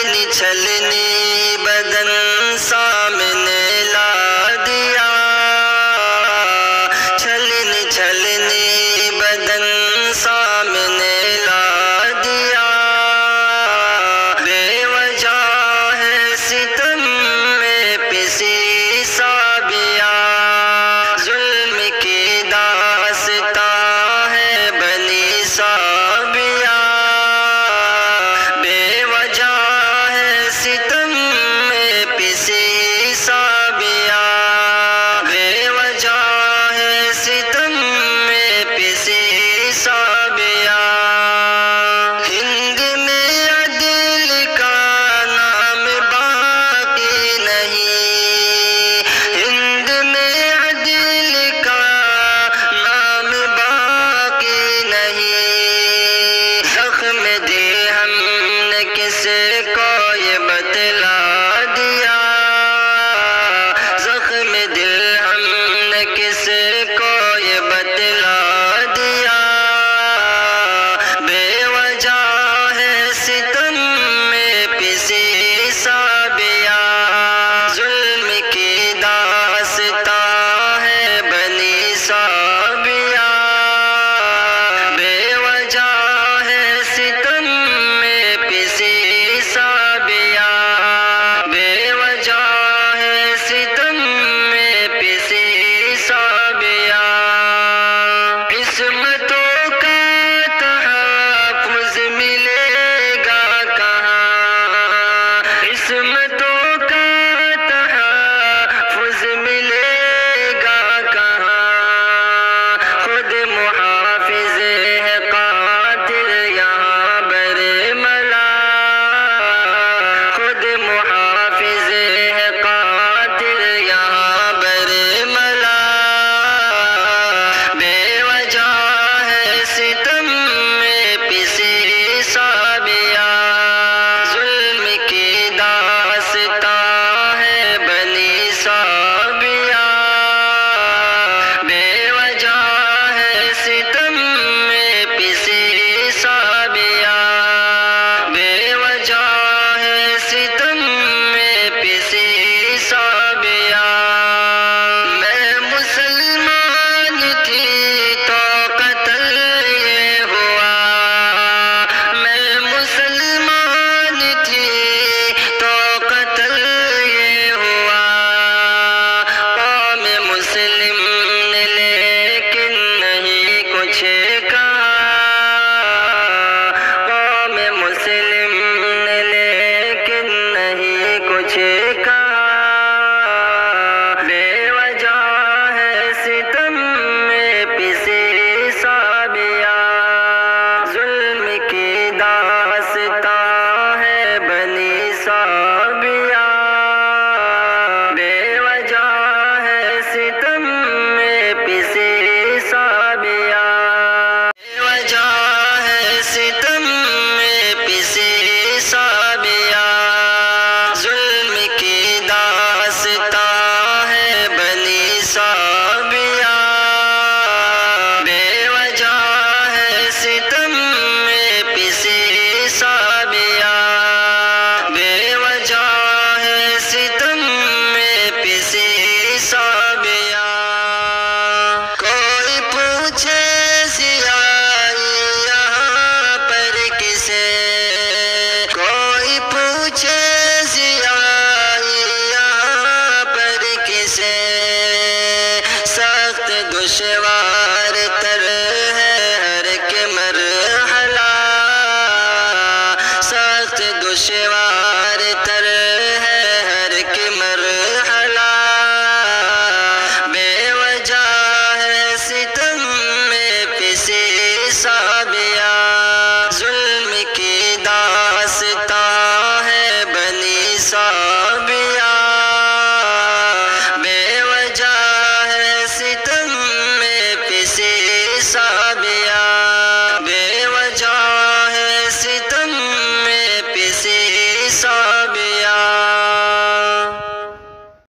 چھلنی چھلنی بدن سامنے لا دیا، چھلنی چھلنی بدن سامنے لا دیا، بے وجہ ہے ستم میں پسی سابیا، ظلم کی داستان ہے بنی سابیا، بے وجہ ہے ستم میں پسی سابیا، بے وجہ ہے ستم میں پسی سابیا، ہند میں عدل کا نام باقی نہیں، ہند میں عدل کا نام باقی نہیں، زخم دے ہم نے کس کو یہ بتلا دیا، زخم دل ہم نے کس کو یہ بتلا دیا، بے وجہ ہے ستم میں پسی سابیا، ظلم کی داستان ہے بنی سابیا، بے وجہ ہے ستم میں پسی سابیا، بے وجہ ہے ستم میں پسی سابیا، قسمتوں کا تحفظ ملے گا کہاں، قسمتوں کا تحفظ ملے گا کہاں، خود محافظ ہے قاتل یہاں برملا، خود محافظ ہے قاتل یہاں برملا، بے وجہ ہے ستم میں پسی سابیا، ظلم کی داستان ہے بنی سابیا، بے وجہ ہے ستم میں پسی سابیا، بے وجہ ہے ستم میں پسی سابیا، میں مسلمان تھی تو قتل یہ ہوا، میں مسلمان تھی تو قتل یہ ہوا، قوم مسلم نے لیکن نہیں کچھ کہا، قوم مسلم نے لیکن نہیں کچھ کہا، بے وجہ ہے ستم میں پسی سابیا، ظلم کی داستان ہے بنی سابیا، بے وجہ ہے ستم میں پسی سابیا، بے وجہ ہے ستم میں پسی سابیا، ظلم کی داستان ہے بنی سابیا، بے وجہ ہے ستم میں پسی سابیا، بے وجہ ہے ستم میں پسی سابیا، کوئی پوچھے سیاہی یہاں پر کسے، کوئی پوچھے سیاہی یہاں پر کسے، سخت دشوار تر ہے ہر ایک مرحلہ، سخت دشوار تر ہے ہر ایک مرحلہ، بے وجہ ہے ستم میں پسی سابیا، ظلم کی داستان ہے بنی سابیا۔